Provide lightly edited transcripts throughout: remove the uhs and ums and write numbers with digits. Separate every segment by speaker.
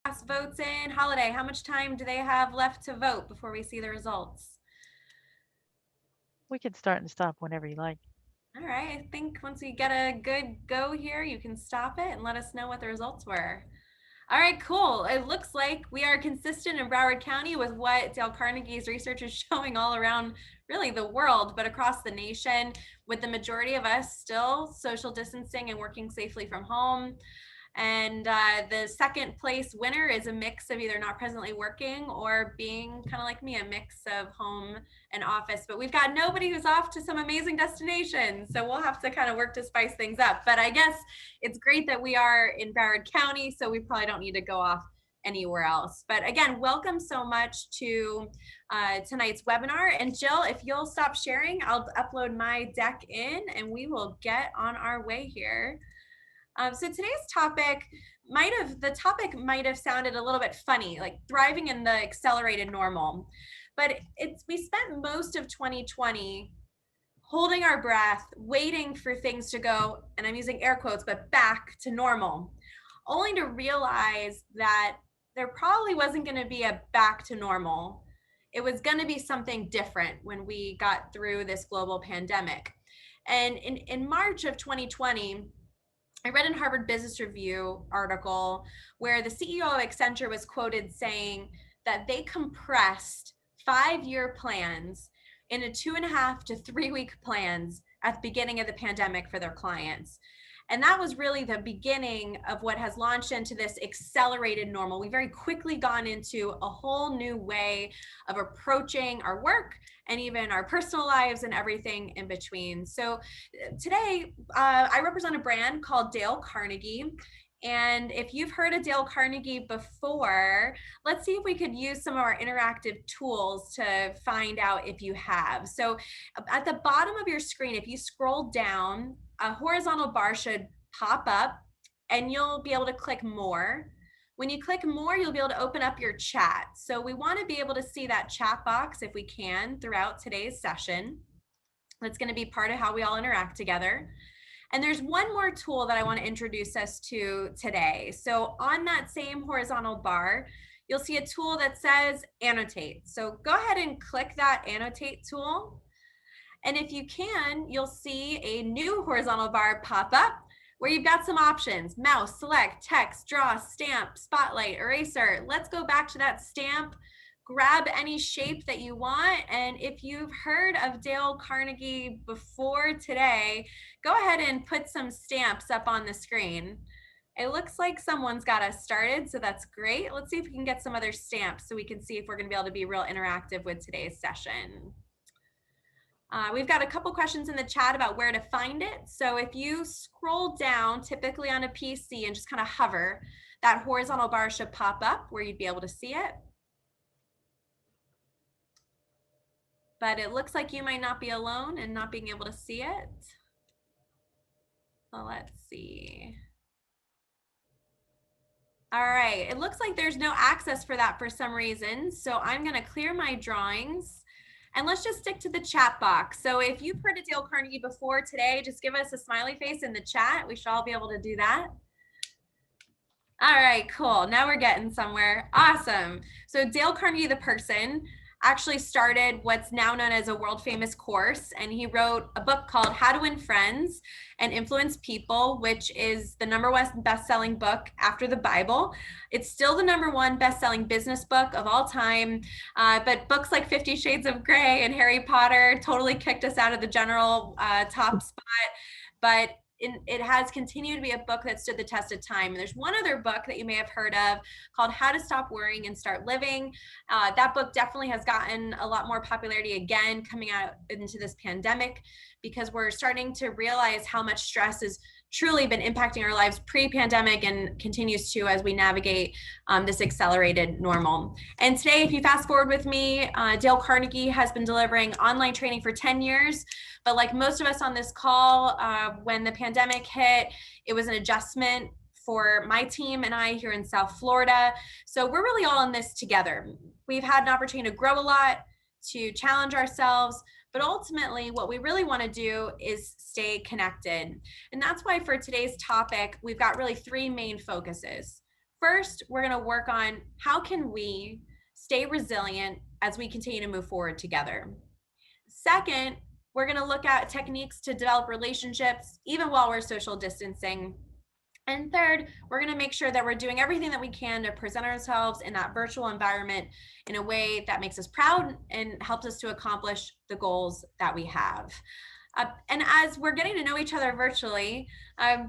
Speaker 1: Cast votes in. Holiday, how much time do they have left to vote before we see the results?
Speaker 2: We can start and stop whenever you like.
Speaker 1: All right, I think once we get a good go here, you can stop it and let us know what the results were. All right, cool. It looks like we are consistent in Broward County with what Dale Carnegie's research is showing all around really the world, but across the nation, with the majority of us still social distancing and working safely from home. And the second place winner is a mix of either not presently working or being kind of like me, a mix of home and office. But we've got nobody who's off to some amazing destinations. So we'll have to kind of work to spice things up. But I guess it's great that we are in Broward County, so we probably don't need to go off anywhere else. But again, welcome so much to tonight's webinar. And Jill, if you'll stop sharing, I'll upload my deck in and we will get on our way here. So today's topic the topic might have sounded a little bit funny, like thriving in the accelerated normal. But we spent most of 2020 holding our breath, waiting for things to go, and I'm using air quotes, but back to normal, only to realize that there probably wasn't going to be a back to normal. It was going to be something different when we got through this global pandemic. And in March of 2020, I read in Harvard Business Review article where the CEO of Accenture was quoted saying that they compressed 5-year plans into 2.5 to 3 week plans at the beginning of the pandemic for their clients. And that was really the beginning of what has launched into this accelerated normal. We very quickly gone into a whole new way of approaching our work and even our personal lives and everything in between. So today, I represent a brand called Dale Carnegie. And if you've heard of Dale Carnegie before, let's see if we could use some of our interactive tools to find out if you have. So at the bottom of your screen, if you scroll down, a horizontal bar should pop up and you'll be able to click more. When you click more, you'll be able to open up your chat. So we want to be able to see that chat box if we can throughout today's session. That's going to be part of how we all interact together. And there's one more tool that I want to introduce us to today. So on that same horizontal bar, you'll see a tool that says Annotate. So go ahead and click that Annotate tool. And if you can, you'll see a new horizontal bar pop up where you've got some options: mouse, select, text, draw, stamp, spotlight, eraser. Let's go back to that stamp. Grab any shape that you want. And if you've heard of Dale Carnegie before today, go ahead and put some stamps up on the screen. It looks like someone's got us started, so that's great. Let's see if we can get some other stamps so we can see if we're going to be able to be real interactive with today's session. We've got a couple questions in the chat about where to find it. So if you scroll down, typically on a PC, and just kind of hover, that horizontal bar should pop up where you'd be able to see it. But it looks like you might not be alone in not being able to see it. Well, let's see. All right, it looks like there's no access for that for some reason. So I'm going to clear my drawings. And let's just stick to the chat box. So if you've heard of Dale Carnegie before today, just give us a smiley face in the chat. We should all be able to do that. All right, cool. Now we're getting somewhere. Awesome. So Dale Carnegie, the person, actually started what's now known as a world famous course, and he wrote a book called How to Win Friends and Influence People, which is the #1 best-selling book after the Bible. It's still the #1 best-selling business book of all time, but books like 50 Shades of Grey and Harry Potter totally kicked us out of the general top spot. But it has continued to be a book that stood the test of time. And there's one other book that you may have heard of called How to Stop Worrying and Start Living. That book definitely has gotten a lot more popularity again coming out into this pandemic, because we're starting to realize how much stress has truly been impacting our lives pre-pandemic and continues to as we navigate this accelerated normal. And today, if you fast forward with me, Dale Carnegie has been delivering online training for 10 years. But like most of us on this call, when the pandemic hit, it was an adjustment for my team and I here in South Florida. So we're really all in this together. We've had an opportunity to grow a lot, to challenge ourselves, but ultimately what we really want to do is stay connected. And that's why for today's topic, we've got really 3 main focuses. first, we're going to work on how can we stay resilient as we continue to move forward together. Second, we're going to look at techniques to develop relationships even while we're social distancing. And third, we're going to make sure that we're doing everything that we can to present ourselves in that virtual environment in a way that makes us proud and helps us to accomplish the goals that we have. And as we're getting to know each other virtually,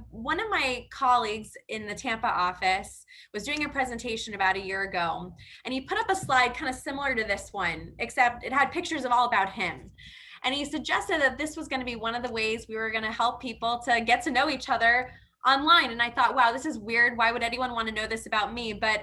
Speaker 1: one of my colleagues in the Tampa office was doing a presentation about a year ago, and he put up a slide kind of similar to this one, except it had pictures of all about him. And he suggested that this was going to be one of the ways we were going to help people to get to know each other online. And I thought, wow, this is weird. Why would anyone want to know this about me? But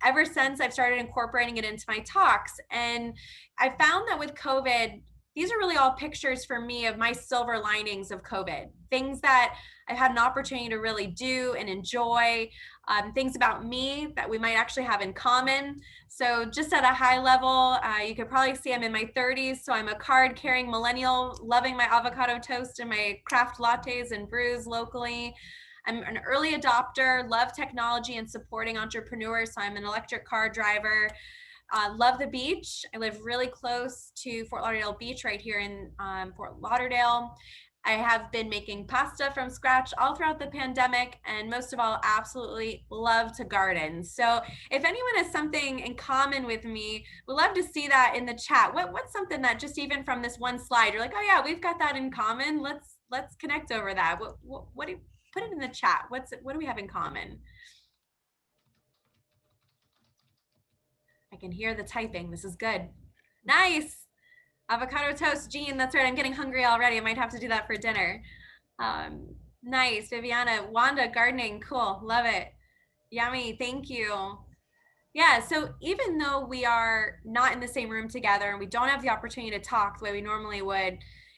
Speaker 1: ever since, I've started incorporating it into my talks. And I found that with COVID, these are really all pictures for me of my silver linings of COVID, things that I've had an opportunity to really do and enjoy, things about me that we might actually have in common. So just at a high level, you could probably see I'm in my 30s. So I'm a card-carrying millennial, loving my avocado toast and my craft lattes and brews locally. I'm an early adopter, love technology and supporting entrepreneurs. So I'm an electric car driver. Love the beach. I live really close to Fort Lauderdale Beach right here in Fort Lauderdale. I have been making pasta from scratch all throughout the pandemic, and most of all, absolutely love to garden. So if anyone has something in common with me, we'd love to see that in the chat. What's something that just even from this one slide, you're like, oh yeah, we've got that in common. Let's connect over that. What do you put it in the chat? What do we have in common? I can hear the typing. This is good. Nice. Avocado toast, Jean. That's right. I'm getting hungry already. I might have to do that for dinner. Nice. Viviana, Wanda, gardening. Cool. Love it. Yummy. Thank you. Yeah. So even though we are not in the same room together and we don't have the opportunity to talk the way we normally would,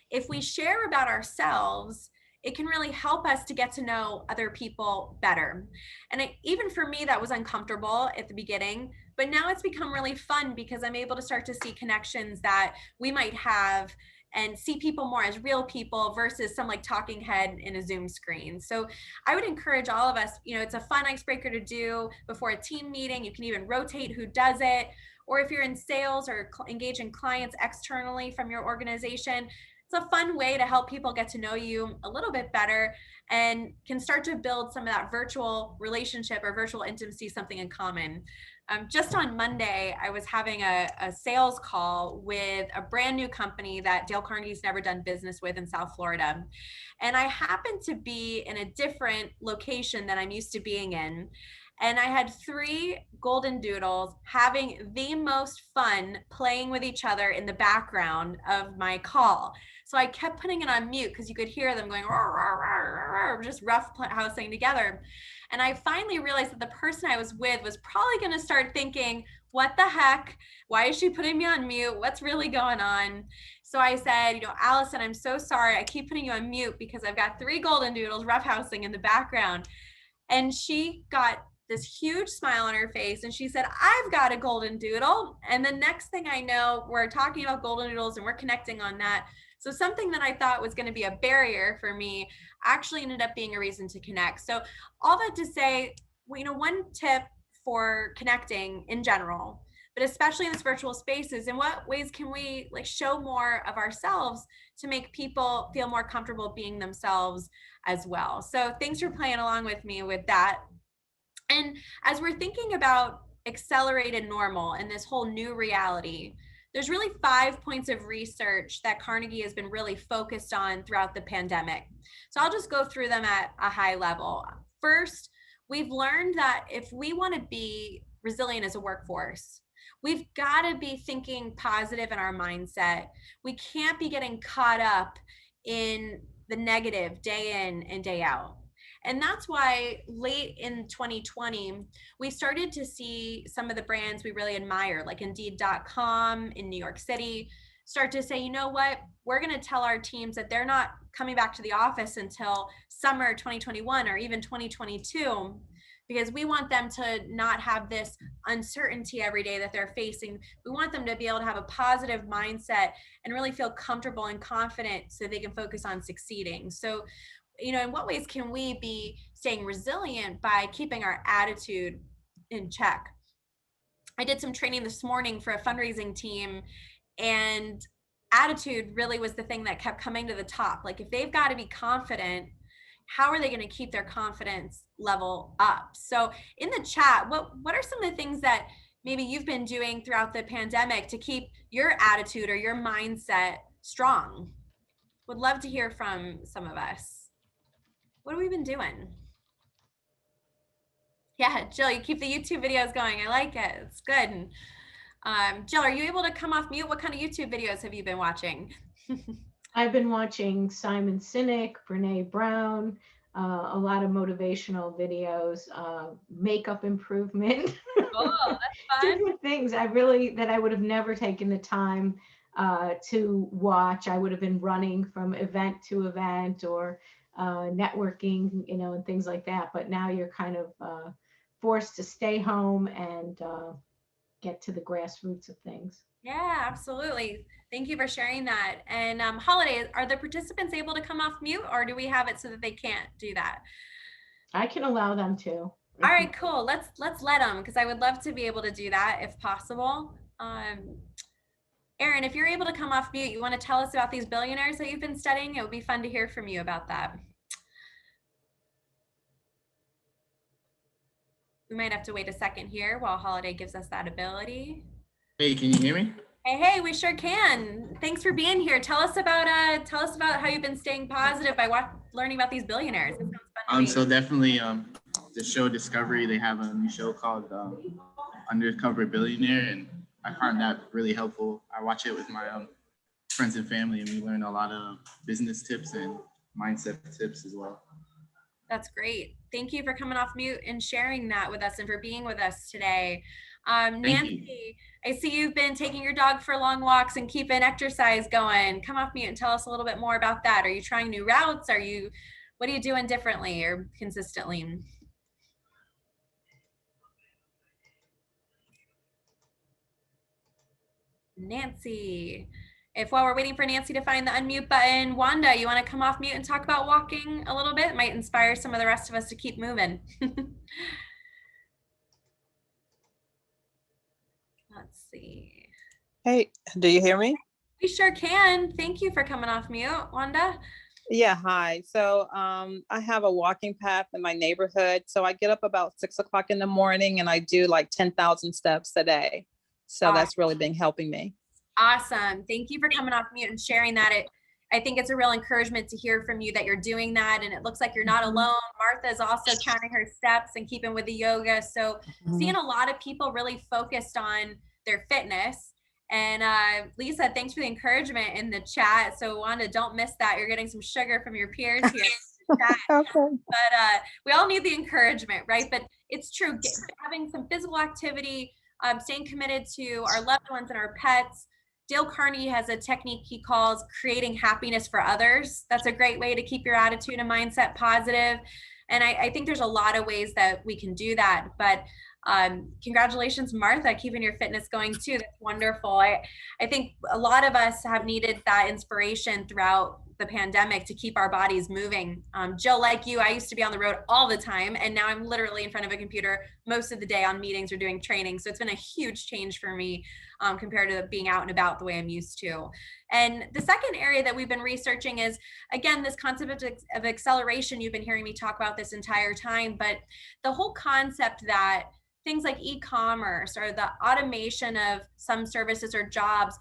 Speaker 1: if we share about ourselves, it can really help us to get to know other people better. And even for me, that was uncomfortable at the beginning, but now it's become really fun because I'm able to start to see connections that we might have and see people more as real people versus some like talking head in a Zoom screen. So I would encourage all of us, it's a fun icebreaker to do before a team meeting. You can even rotate who does it. Or if you're in sales or engaging clients externally from your organization, it's a fun way to help people get to know you a little bit better and can start to build some of that virtual relationship or virtual intimacy, something in common. Just on Monday, I was having a sales call with a brand new company that Dale Carnegie's never done business with in South Florida. And I happened to be in a different location than I'm used to being in. And I had 3 golden doodles having the most fun playing with each other in the background of my call. So I kept putting it on mute because you could hear them going, rawr, rawr, rawr, rawr, just rough housing together. And I finally realized that the person I was with was probably going to start thinking, what the heck? Why is she putting me on mute? What's really going on? So I said, Allison, I'm so sorry. I keep putting you on mute because I've got 3 golden doodles roughhousing in the background. And she got this huge smile on her face and she said, I've got a golden doodle. And the next thing I know, we're talking about golden doodles and we're connecting on that. So something that I thought was going to be a barrier for me actually ended up being a reason to connect. So all that to say, one tip for connecting in general, but especially in this virtual spaces, in what ways can we show more of ourselves to make people feel more comfortable being themselves as well? So thanks for playing along with me with that. And as we're thinking about accelerated normal and this whole new reality, there's really 5 points of research that Carnegie has been really focused on throughout the pandemic. So I'll just go through them at a high level. First, we've learned that if we want to be resilient as a workforce, we've got to be thinking positive in our mindset. We can't be getting caught up in the negative day in and day out. And that's why late in 2020, we started to see some of the brands we really admire, like Indeed.com in New York City, start to say, you know what, we're going to tell our teams that they're not coming back to the office until summer 2021 or even 2022, because we want them to not have this uncertainty every day that they're facing. We want them to be able to have a positive mindset and really feel comfortable and confident so they can focus on succeeding. So in what ways can we be staying resilient by keeping our attitude in check. I did some training this morning for a fundraising team, and attitude really was the thing that kept coming to the top. Like, if they've got to be confident, how are they going to keep their confidence level up? So in the chat, what are some of the things that maybe you've been doing throughout the pandemic to keep your attitude or your mindset strong? Would love to hear from some of us. What have we been doing? Yeah, Jill, you keep the YouTube videos going. I like it. It's good. Jill, are you able to come off mute? What kind of YouTube videos have you been watching?
Speaker 3: I've been watching Simon Sinek, Brene Brown, a lot of motivational videos, makeup improvement,
Speaker 1: Oh, that's fun.
Speaker 3: different things I would have never taken the time to watch. I would have been running from event to event or networking, and things like that. But now you're kind of forced to stay home and get to the grassroots of things.
Speaker 1: Yeah, absolutely. Thank you for sharing that. And Holiday, are the participants able to come off mute, or do we have it so that they can't do that?
Speaker 3: I can allow them to.
Speaker 1: All right, cool. Let's let them, because I would love to be able to do that if possible. Erin, if you're able to come off mute, you want to tell us about these billionaires that you've been studying? It would be fun to hear from you about that. We might have to wait a second here while Holiday gives us that ability.
Speaker 4: Hey, can you hear me?
Speaker 1: Hey, we sure can. Thanks for being here. Tell us about how you've been staying positive by learning about these billionaires. It sounds fun to me.
Speaker 4: So definitely the show Discovery, they have a new show called Undercover Billionaire, and I find that really helpful. I watch it with my friends and family, and we learn a lot of business tips and mindset tips as well.
Speaker 1: That's great. Thank you for coming off mute and sharing that with us and for being with us today. Nancy, I see you've been taking your dog for long walks and keeping exercise going. Come off mute and tell us a little bit more about that. Are you trying new routes? What are you doing differently or consistently? Nancy. If while we're waiting for Nancy to find the unmute button, Wanda, you want to come off mute and talk about walking a little bit? It might inspire some of the rest of us to keep moving. Let's see.
Speaker 5: Hey, do you hear me?
Speaker 1: We sure can. Thank you for coming off mute, Wanda.
Speaker 5: Yeah, hi. So I have a walking path in my neighborhood. So I get up about 6 o'clock in the morning and I do like 10,000 steps a day. So that's really been helping me.
Speaker 1: Awesome. Thank you for coming off mute and sharing that. I think it's a real encouragement to hear from you that you're doing that. And it looks like you're not alone. Martha's also counting her steps and keeping with the yoga. So seeing a lot of people really focused on their fitness. And Lisa, thanks for the encouragement in the chat. So Wanda, don't miss that. You're getting some sugar from your peers here.
Speaker 5: Okay.
Speaker 1: But we all need the encouragement, right? But it's true. Having some physical activity, staying committed to our loved ones and our pets. Dale Carnegie has a technique he calls creating happiness for others. That's a great way to keep your attitude and mindset positive. And I think there's a lot of ways that we can do that. But congratulations, Martha, keeping your fitness going too. That's wonderful. I think a lot of us have needed that inspiration throughout the pandemic to keep our bodies moving. Jill, like you, I used to be on the road all the time, and now I'm literally in front of a computer most of the day on meetings or doing training. So it's been a huge change for me compared to being out and about the way I'm used to. And the second area that we've been researching is, again, this concept of acceleration. You've been hearing me talk about this entire time, but the whole concept that things like e-commerce or the automation of some services or jobs,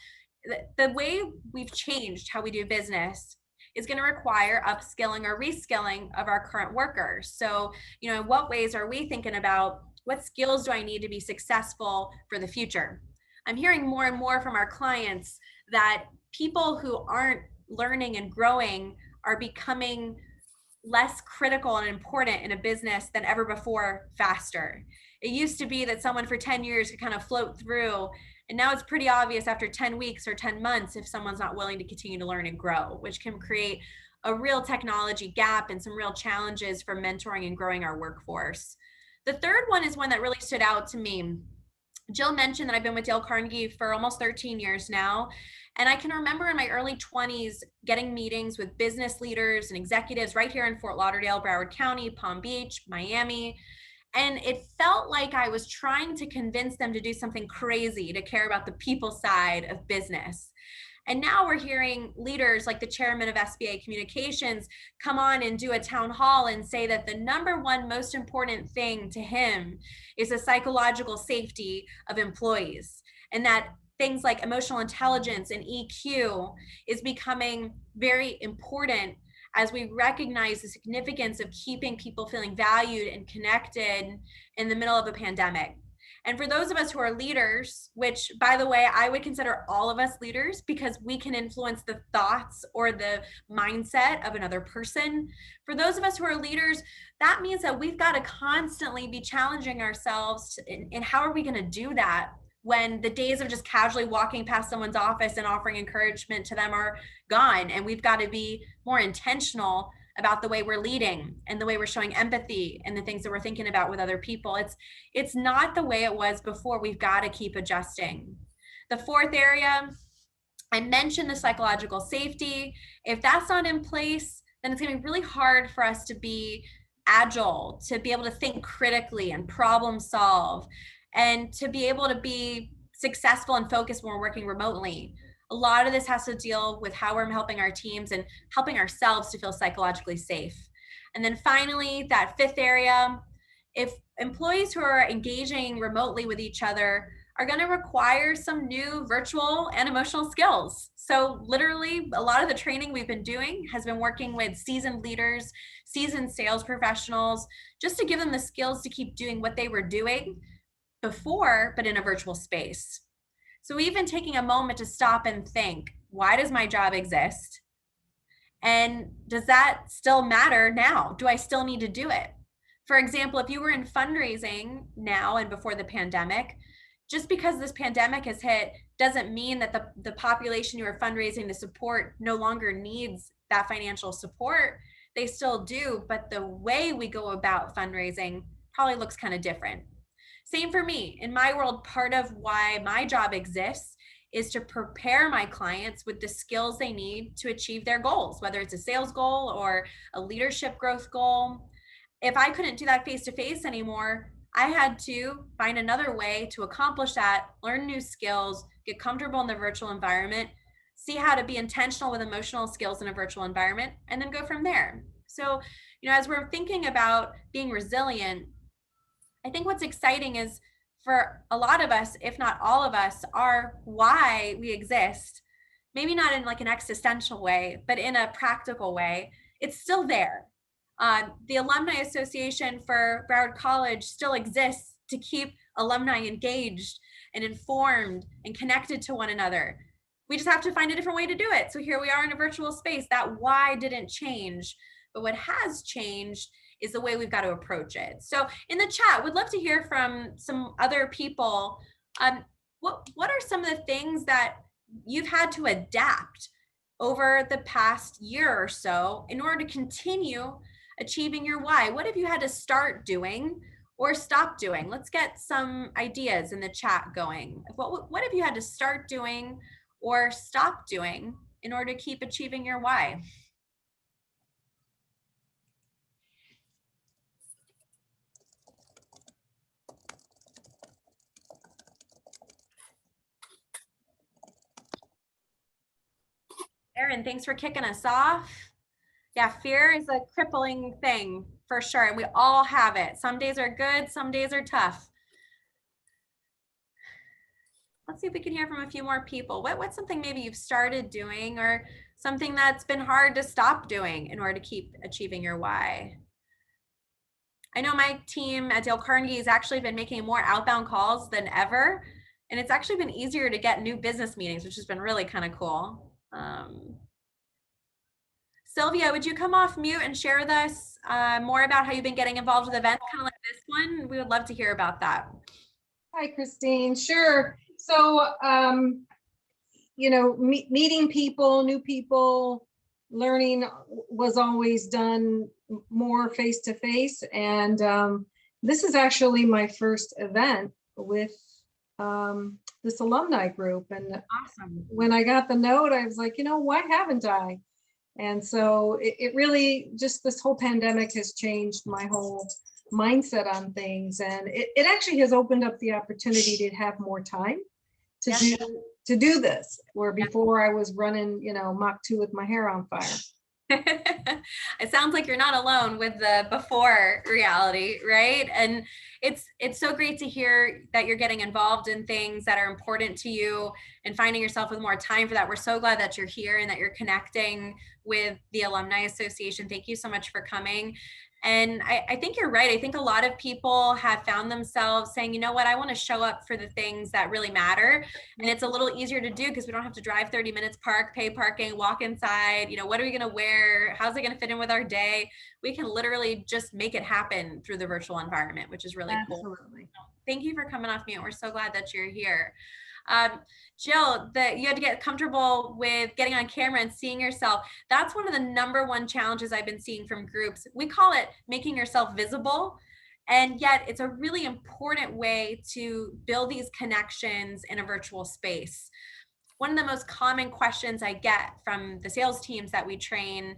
Speaker 1: the way we've changed how we do business is going to require upskilling or reskilling of our current workers. So, in what ways are we thinking about what skills do I need to be successful for the future? I'm hearing more and more from our clients that people who aren't learning and growing are becoming less critical and important in a business than ever before faster. It used to be that someone for 10 years could kind of float through, and now it's pretty obvious after 10 weeks or 10 months if someone's not willing to continue to learn and grow, which can create a real technology gap and some real challenges for mentoring and growing our workforce. The third one is one that really stood out to me. Jill mentioned that I've been with Dale Carnegie for almost 13 years now. And I can remember in my early 20s getting meetings with business leaders and executives right here in Fort Lauderdale, Broward County, Palm Beach, Miami. And it felt like I was trying to convince them to do something crazy, to care about the people side of business. And now we're hearing leaders like the chairman of SBA Communications come on and do a town hall and say that the number one most important thing to him is the psychological safety of employees, and that things like emotional intelligence and EQ is becoming very important as we recognize the significance of keeping people feeling valued and connected in the middle of a pandemic. And for those of us who are leaders, which, by the way, I would consider all of us leaders because we can influence the thoughts or the mindset of another person. For those of us who are leaders, that means that we've got to constantly be challenging ourselves in how are we going to do that when the days of just casually walking past someone's office and offering encouragement to them are gone. And we've got to be more intentional about the way we're leading and the way we're showing empathy and the things that we're thinking about with other people. It's not the way it was before. We've got to keep adjusting. The fourth area, I mentioned the psychological safety. If that's not in place, then it's going to be really hard for us to be agile, to be able to think critically and problem solve, and to be able to be successful and focused when we're working remotely. A lot of this has to deal with how we're helping our teams and helping ourselves to feel psychologically safe. And then finally, that fifth area, if employees who are engaging remotely with each other are going to require some new virtual and emotional skills. So literally, a lot of the training we've been doing has been working with seasoned leaders, seasoned sales professionals, just to give them the skills to keep doing what they were doing before, but in a virtual space. So even taking a moment to stop and think, why does my job exist? And does that still matter now? Do I still need to do it? For example, if you were in fundraising now and before the pandemic, just because this pandemic has hit doesn't mean that the population you are fundraising to support no longer needs that financial support. They still do, but the way we go about fundraising probably looks kind of different. Same for me. In my world, part of why my job exists is to prepare my clients with the skills they need to achieve their goals, whether it's a sales goal or a leadership growth goal. If I couldn't do that face-to-face anymore, I had to find another way to accomplish that, learn new skills, get comfortable in the virtual environment, see how to be intentional with emotional skills in a virtual environment, and then go from there. So, as we're thinking about being resilient, I think what's exciting is for a lot of us, if not all of us, are why we exist. Maybe not in like an existential way, but in a practical way. It's still there. The Alumni Association for Broward College still exists to keep alumni engaged and informed and connected to one another. We just have to find a different way to do it. So here we are in a virtual space. That why didn't change, but what has changed is the way we've got to approach it. So in the chat, we'd love to hear from some other people. What are some of the things that you've had to adapt over the past year or so in order to continue achieving your why? What have you had to start doing or stop doing? Let's get some ideas in the chat going. What have you had to start doing or stop doing in order to keep achieving your why? Erin, thanks for kicking us off. Yeah, fear is a crippling thing for sure, and we all have it. Some days are good, some days are tough. Let's see if we can hear from a few more people. What's something maybe you've started doing or something that's been hard to stop doing in order to keep achieving your why? I know my team at Dale Carnegie has actually been making more outbound calls than ever, and it's actually been easier to get new business meetings, which has been really kind of cool. Sylvia, would you come off mute and share with us more about how you've been getting involved with events kind of like this one? We would love to hear about that.
Speaker 6: Hi, Christine. Sure. So, meeting people, new people, learning was always done more face to face. And this is actually my first event with this alumni group. And
Speaker 1: Awesome.
Speaker 6: when I got the note, I was like, why haven't I? And so it really just, this whole pandemic has changed my whole mindset on things. And it actually has opened up the opportunity to have more time to
Speaker 1: Yeah.
Speaker 6: do this, where before I was running, Mach 2 with my hair on fire.
Speaker 1: It sounds like you're not alone with the before reality, right? And it's so great to hear that you're getting involved in things that are important to you and finding yourself with more time for that. We're so glad that you're here and that you're connecting with the Alumni Association. Thank you so much for coming. And I think you're right. I think a lot of people have found themselves saying, you know what, I want to show up for the things that really matter. And it's a little easier to do because we don't have to drive 30 minutes, park, pay parking, walk inside. What are we going to wear? How's it going to fit in with our day? We can literally just make it happen through the virtual environment, which is really cool.
Speaker 6: Absolutely.
Speaker 1: Thank you for coming off mute. We're so glad that you're here. Jill, you had to get comfortable with getting on camera and seeing yourself. That's one of the #1 challenges I've been seeing from groups. We call it making yourself visible. And yet it's a really important way to build these connections in a virtual space. One of the most common questions I get from the sales teams that we train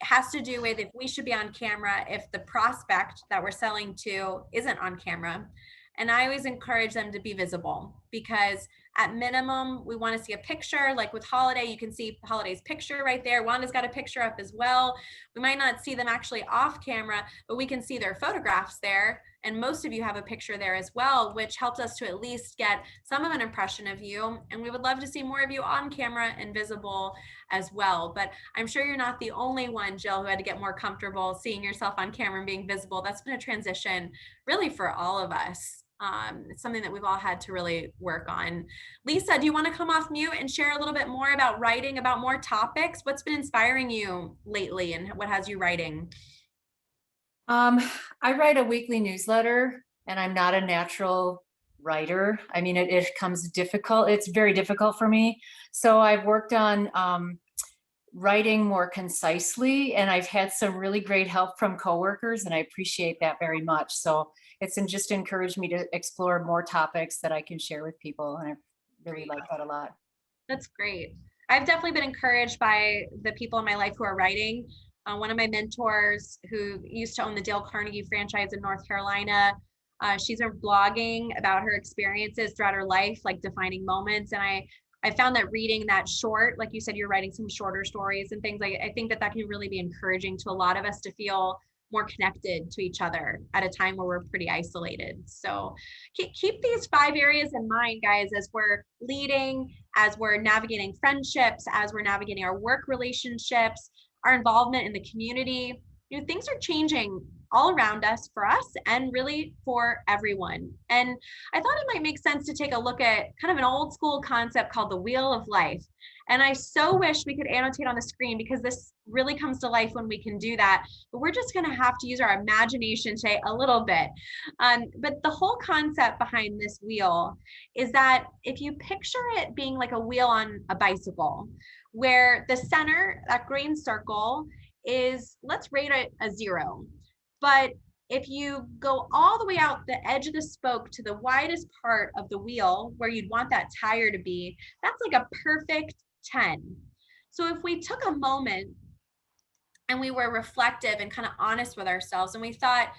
Speaker 1: has to do with if we should be on camera if the prospect that we're selling to isn't on camera. And I always encourage them to be visible, because at minimum, we want to see a picture. Like with Holiday, you can see Holiday's picture right there. Wanda's got a picture up as well. We might not see them actually off camera, but we can see their photographs there. And most of you have a picture there as well, which helps us to at least get some of an impression of you. And we would love to see more of you on camera and visible as well. But I'm sure you're not the only one, Jill, who had to get more comfortable seeing yourself on camera and being visible. That's been a transition really for all of us. It's something that we've all had to really work on. Lisa, do you want to come off mute and share a little bit more about writing, about more topics? What's been inspiring you lately and what has you writing?
Speaker 7: I write a weekly newsletter, and I'm not a natural writer. I mean, it comes difficult. It's very difficult for me. So I've worked on writing more concisely, and I've had some really great help from coworkers, and I appreciate that very much. So it's just encouraged me to explore more topics that I can share with people, and I really like that a lot.
Speaker 1: That's great. I've definitely been encouraged by the people in my life who are writing. One of my mentors who used to own the Dale Carnegie franchise in North Carolina, she's been blogging about her experiences throughout her life, like defining moments. And I found that reading that short, like you said, you're writing some shorter stories and things, I think that can really be encouraging to a lot of us to feel more connected to each other at a time where we're pretty isolated. So keep these 5 areas in mind, guys, as we're leading, as we're navigating friendships, as we're navigating our work relationships, our involvement in the community. Things are changing all around us, for us, and really for everyone. And I thought it might make sense to take a look at kind of an old school concept called the Wheel of Life. And I so wish we could annotate on the screen, because this really comes to life when we can do that. But we're just going to have to use our imagination today a little bit. But the whole concept behind this wheel is that if you picture it being like a wheel on a bicycle, where the center, that green circle, is, let's rate it a 0. But if you go all the way out the edge of the spoke to the widest part of the wheel where you'd want that tire to be, that's like a perfect 10. So if we took a moment and we were reflective and kind of honest with ourselves, and we thought,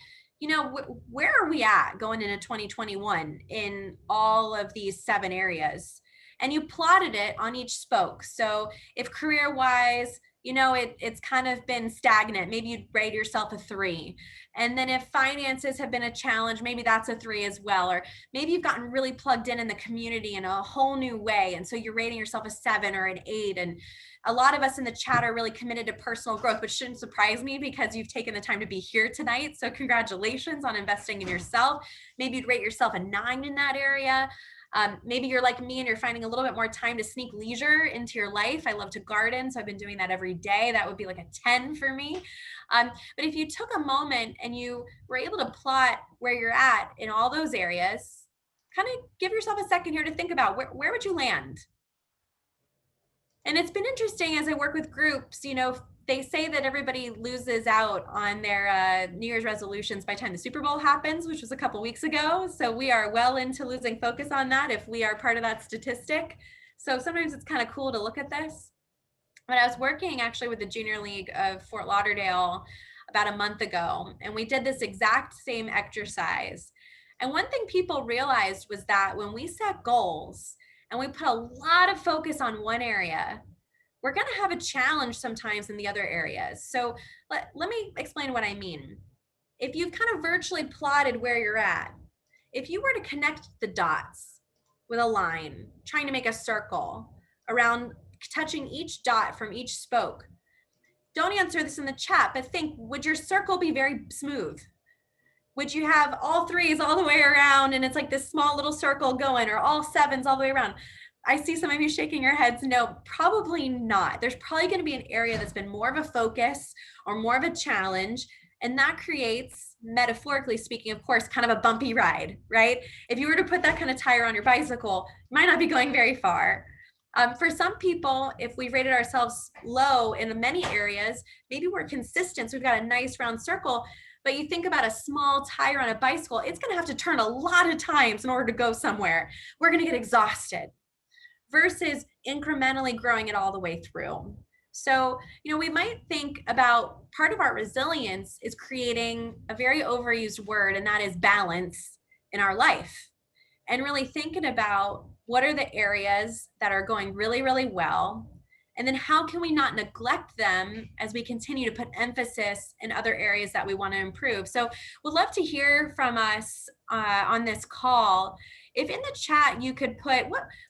Speaker 1: where are we at going into 2021 in all of these 7 areas? And you plotted it on each spoke. So if career-wise, it's kind of been stagnant, maybe you'd rate yourself a 3. And then if finances have been a challenge, maybe that's a 3 as well. Or maybe you've gotten really plugged in the community in a whole new way, and so you're rating yourself a 7 or an 8. And a lot of us in the chat are really committed to personal growth, which shouldn't surprise me because you've taken the time to be here tonight. So congratulations on investing in yourself. Maybe you'd rate yourself a 9 in that area. Maybe you're like me and you're finding a little bit more time to sneak leisure into your life. I love to garden, so I've been doing that every day. That would be like a 10 for me. But if you took a moment and you were able to plot where you're at in all those areas, kind of give yourself a second here to think about where would you land? And it's been interesting as I work with groups, they say that everybody loses out on their New Year's resolutions by the time the Super Bowl happens, which was a couple weeks ago. So we are well into losing focus on that if we are part of that statistic. So sometimes it's kind of cool to look at this. But I was working actually with the Junior League of Fort Lauderdale about a month ago, and we did this exact same exercise. And one thing people realized was that when we set goals and we put a lot of focus on one area, we're going to have a challenge sometimes in the other areas. So let me explain what I mean. If you've kind of virtually plotted where you're at, if you were to connect the dots with a line, trying to make a circle around touching each dot from each spoke, don't answer this in the chat, but think, would your circle be very smooth? Would you have all threes all the way around and it's like this small little circle going, or all sevens all the way around? I see some of you shaking your heads. No, probably not. There's probably going to be an area that's been more of a focus or more of a challenge. And that creates, metaphorically speaking, of course, kind of a bumpy ride, right? If you were to put that kind of tire on your bicycle, you might not be going very far. For some people, if we rated ourselves low in many areas, maybe we're consistent. So we've got a nice round circle. But you think about a small tire on a bicycle, it's going to have to turn a lot of times in order to go somewhere. We're going to get exhausted versus incrementally growing it all the way through. So, we might think about part of our resilience is creating a very overused word, and that is balance in our life. And really thinking about what are the areas that are going really, really well, and then how can we not neglect them as we continue to put emphasis in other areas that we want to improve. So we'd love to hear from us on this call. If in the chat you could put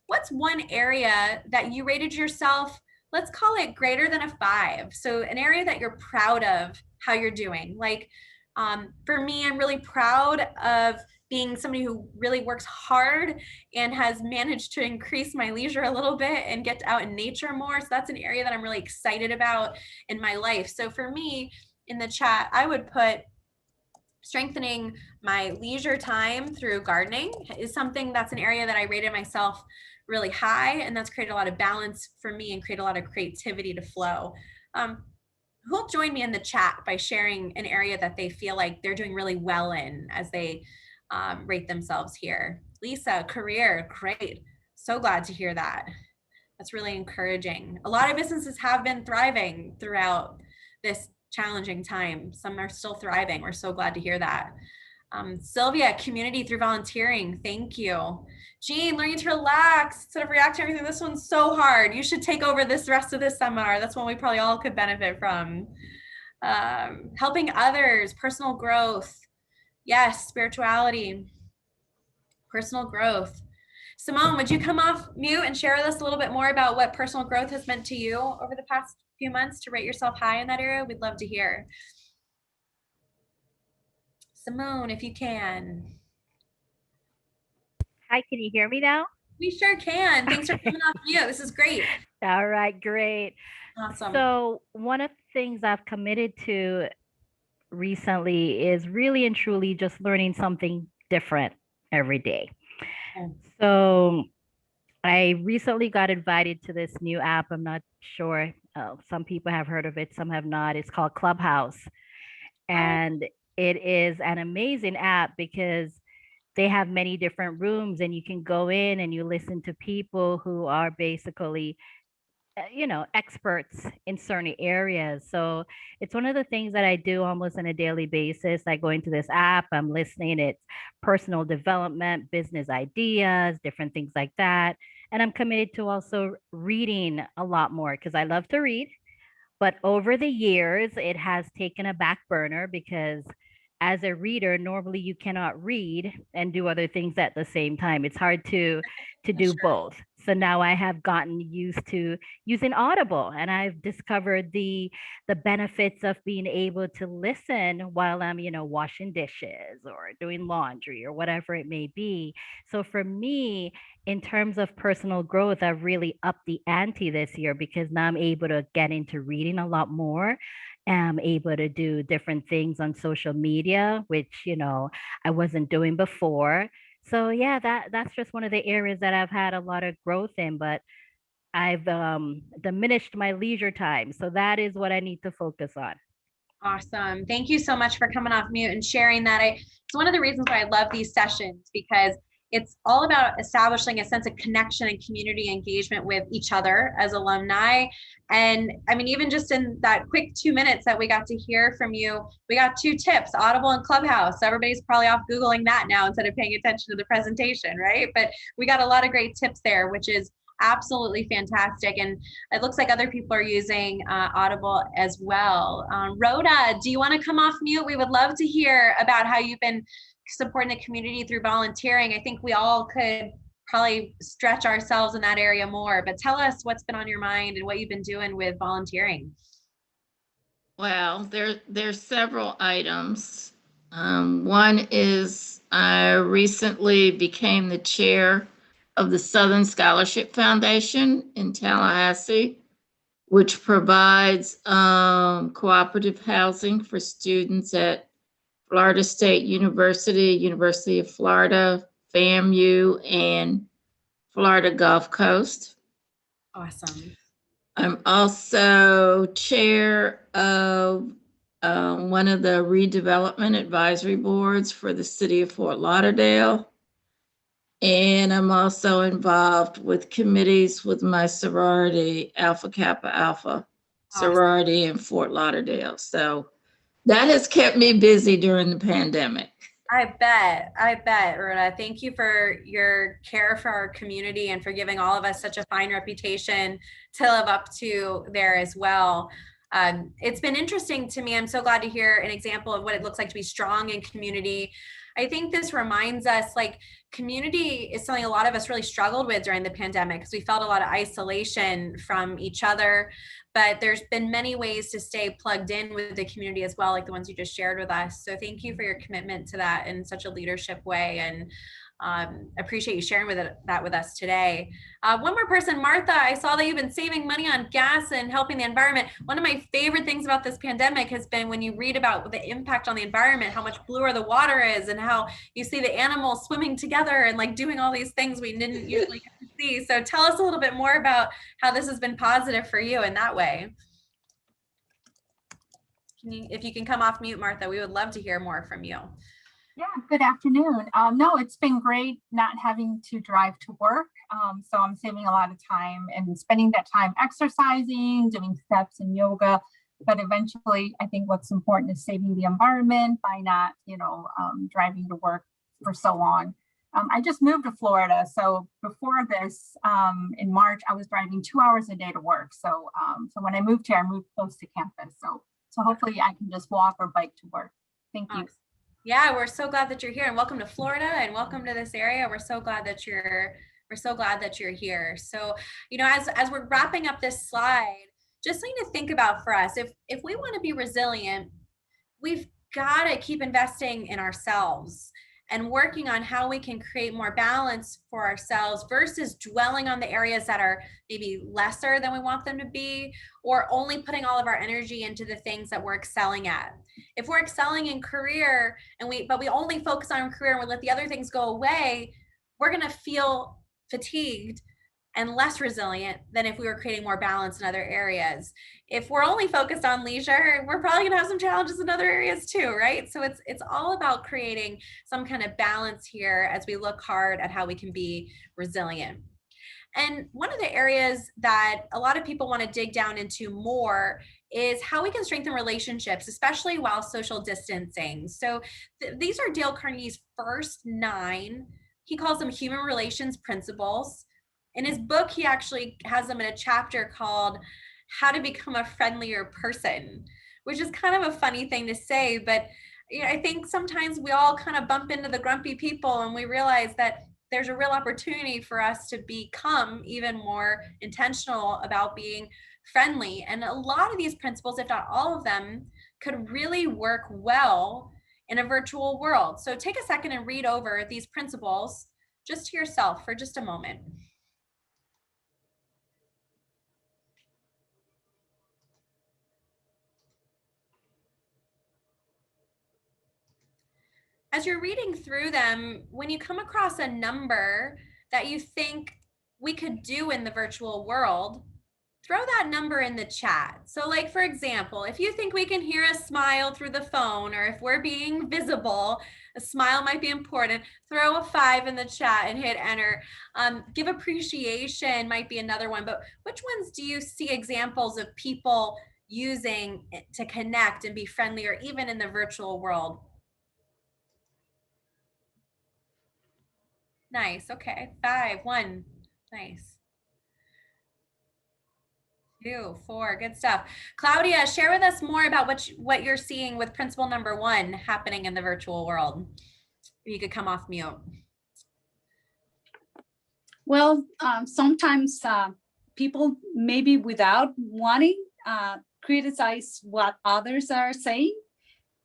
Speaker 1: what's one area that you rated yourself, let's call it greater than a 5. So an area that you're proud of how you're doing. Like for me, I'm really proud of being somebody who really works hard and has managed to increase my leisure a little bit and get out in nature more. So that's an area that I'm really excited about in my life. So for me, in the chat, I would put strengthening my leisure time through gardening is something that's an area that I rated myself really high, and that's created a lot of balance for me and create a lot of creativity to flow. Who'll join me in the chat by sharing an area that they feel like they're doing really well in as they rate themselves here? Lisa, career, great. So glad to hear that. That's really encouraging. A lot of businesses have been thriving throughout this challenging time. Some are still thriving. We're so glad to hear that. Sylvia, community through volunteering. Thank you. Jean, learning to relax instead of react to everything. This one's so hard. You should take over this rest of this seminar. That's one we probably all could benefit from. Helping others, personal growth. Yes, spirituality, personal growth. Simone, would you come off mute and share with us a little bit more about what personal growth has meant to you over the past few months to rate yourself high in that area? We'd love to hear. Simone, if you can.
Speaker 8: Hi, can you hear me now?
Speaker 1: We sure can. Thanks for coming off mute. This is great.
Speaker 8: All right, great.
Speaker 1: Awesome.
Speaker 8: So one of the things I've committed to recently is really and truly just learning something different every day.
Speaker 1: Okay.
Speaker 8: So I recently got invited to this new app. I'm not sure. Some people have heard of it, some have not. It's called Clubhouse. And it is an amazing app because they have many different rooms and you can go in and you listen to people who are basically experts in certain areas. So it's one of the things that I do almost on a daily basis. I go into this app, I'm listening, it's personal development, business ideas, different things like that. And I'm committed to also reading a lot more because I love to read. But over the years, it has taken a back burner because as a reader, normally you cannot read and do other things at the same time. It's hard to do both. So now I have gotten used to using Audible, and I've discovered the benefits of being able to listen while I'm, washing dishes or doing laundry or whatever it may be. So for me, in terms of personal growth, I've really upped the ante this year because now I'm able to get into reading a lot more. I'm able to do different things on social media, which, I wasn't doing before. So yeah, that's just one of the areas that I've had a lot of growth in, but I've diminished my leisure time. So that is what I need to focus on.
Speaker 1: Awesome. Thank you so much for coming off mute and sharing that. It's one of the reasons why I love these sessions, because it's all about establishing a sense of connection and community engagement with each other as alumni. And I mean, even just in that quick 2 minutes that we got to hear from you, we got 2 tips, Audible and Clubhouse. So everybody's probably off Googling that now instead of paying attention to the presentation, right? But we got a lot of great tips there, which is absolutely fantastic. And it looks like other people are using Audible as well. Rhoda, do you want to come off mute? We would love to hear about how you've been supporting the community through volunteering. I think we all could probably stretch ourselves in that area more, but tell us what's been on your mind and what you've been doing with volunteering.
Speaker 9: Well, there's several items. One is I recently became the chair of the Southern Scholarship Foundation in Tallahassee, which provides cooperative housing for students at Florida State University, University of Florida, FAMU, and Florida Gulf Coast.
Speaker 1: Awesome.
Speaker 9: I'm also chair of one of the redevelopment advisory boards for the city of Fort Lauderdale. And I'm also involved with committees with my sorority, Alpha Kappa Alpha sorority in Fort Lauderdale. So that has kept me busy during the pandemic.
Speaker 1: I bet, Rhoda. Thank you for your care for our community and for giving all of us such a fine reputation to live up to there as well. It's been interesting to me. I'm so glad to hear an example of what it looks like to be strong in community. I think this reminds us, like, community is something a lot of us really struggled with during the pandemic because we felt a lot of isolation from each other. But there's been many ways to stay plugged in with the community as well, like the ones you just shared with us. So thank you for your commitment to that in such a leadership way, and appreciate you sharing that with us today. One more person, Martha, I saw that you've been saving money on gas and helping the environment. One of my favorite things about this pandemic has been when you read about the impact on the environment, how much bluer the water is, and how you see the animals swimming together and like doing all these things we didn't usually get to see. So tell us a little bit more about how this has been positive for you in that way. If you can come off mute, Martha, we would love to hear more from you.
Speaker 10: Yeah, good afternoon. No, it's been great not having to drive to work. So I'm saving a lot of time and spending that time exercising, doing steps and yoga. But eventually, I think what's important is saving the environment by not, driving to work for so long. I just moved to Florida. So before this, in March, I was driving 2 hours a day to work. So when I moved here, I moved close to campus. So hopefully I can just walk or bike to work. Thank you.
Speaker 1: Yeah, we're so glad that you're here, and welcome to Florida and welcome to this area. We're so glad that you're here. So, as we're wrapping up this slide, just something to think about for us. If we want to be resilient, we've got to keep investing in ourselves and working on how we can create more balance for ourselves versus dwelling on the areas that are maybe lesser than we want them to be, or only putting all of our energy into the things that we're excelling at. If we're excelling in career but we only focus on career and we let the other things go away, we're going to feel fatigued and less resilient than if we were creating more balance in other areas. If we're only focused on leisure, we're probably gonna have some challenges in other areas too, right? So it's all about creating some kind of balance here as we look hard at how we can be resilient. And one of the areas that a lot of people want to dig down into more is how we can strengthen relationships, especially while social distancing. So these are Dale Carnegie's first 9, he calls them human relations principles. In his book, he actually has them in a chapter called How to Become a Friendlier Person, which is kind of a funny thing to say, but I think sometimes we all kind of bump into the grumpy people and we realize that there's a real opportunity for us to become even more intentional about being friendly. And a lot of these principles, if not all of them, could really work well in a virtual world. So take a second and read over these principles just to yourself for just a moment. As you're reading through them, when you come across a number that you think we could do in the virtual world, throw that number in the chat. So like, for example, if you think we can hear a smile through the phone, or if we're being visible, A smile might be important. Throw a 5 in the chat and hit enter. Give appreciation might be another one, but which ones do you see examples of people using to connect and be friendlier, even in the virtual world? Nice. Okay. 5, 1. Nice. 2, 4. Good stuff. Claudia, share with us more about what you're seeing with principle number 1 happening in the virtual world. If you could come off mute.
Speaker 11: Well, sometimes people maybe without wanting criticize what others are saying,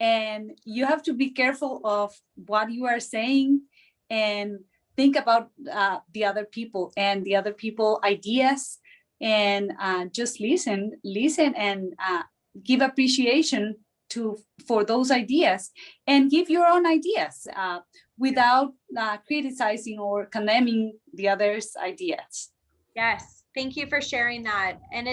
Speaker 11: and you have to be careful of what you are saying and think about the other people and the other people ideas, and just listen and give appreciation for those ideas, and give your own ideas without criticizing or condemning the others' ideas.
Speaker 1: Yes, thank you for sharing that. And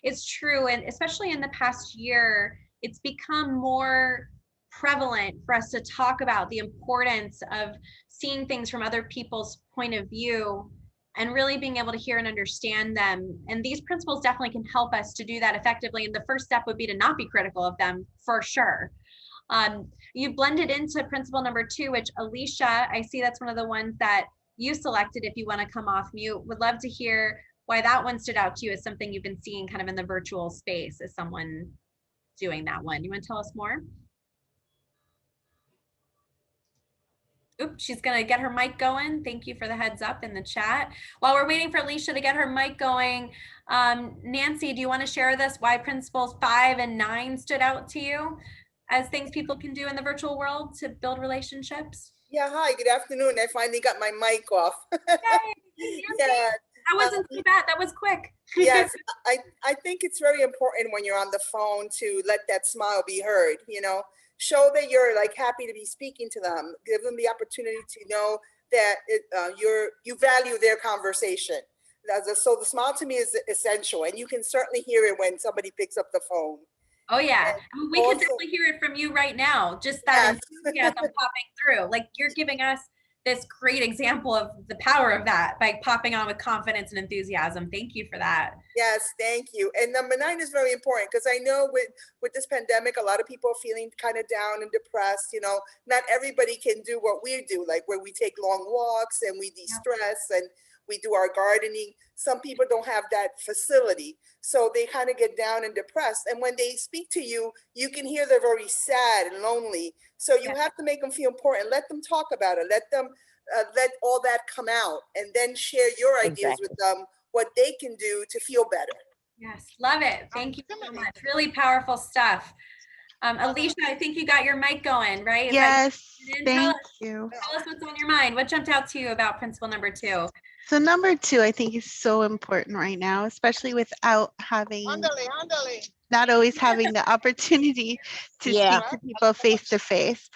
Speaker 1: it's true, and especially in the past year, it's become more prevalent for us to talk about the importance of seeing things from other people's point of view and really being able to hear and understand them. And these principles definitely can help us to do that effectively. And the first step would be to not be critical of them, for sure. You blended into principle number 2, which Alicia, I see that's one of the ones that you selected. If you want to come off mute, would love to hear why that one stood out to you as something you've been seeing kind of in the virtual space as someone doing that one. You want to tell us more? Oops, she's going to get her mic going. Thank you for the heads up in the chat. While we're waiting for Alicia to get her mic going, Nancy, do you want to share with us why principles 5 and 9 stood out to you as things people can do in the virtual world to build relationships?
Speaker 12: Yeah, hi, good afternoon. I finally got my mic off.
Speaker 1: Yeah, that wasn't too bad. That was quick.
Speaker 12: Yes, I think it's very important when you're on the phone to let that smile be heard, you know, show that you're like happy to be speaking to them, give them the opportunity to know that you value their conversation. So the smile to me is essential, and you can certainly hear it when somebody picks up the phone.
Speaker 1: Oh yeah,
Speaker 12: And
Speaker 1: we can definitely hear it from you right now. Just that enthusiasm popping through. Like you're giving us this great example of the power of that by popping on with confidence and enthusiasm. Thank you for that.
Speaker 12: Yes, thank you. And number 9 is very important because I know with this pandemic, a lot of people are feeling kind of down and depressed. You know, not everybody can do what we do, like where we take long walks and we de-stress and we do our gardening. Some people don't have that facility. So they kind of get down and depressed. And when they speak to you, you can hear they're very sad and lonely. So you have to make them feel important. Let them talk about it. Let them let all that come out and then share your ideas with them, what they can do to feel better.
Speaker 1: Yes, love it. Thank you so much. Really powerful stuff. Alicia, I think you got your mic going, right?
Speaker 13: Yes, thank you.
Speaker 1: Tell us what's on your mind. What jumped out to you about principle number 2?
Speaker 13: So number 2, I think is so important right now, especially without having, not always having the opportunity to speak to people face to face.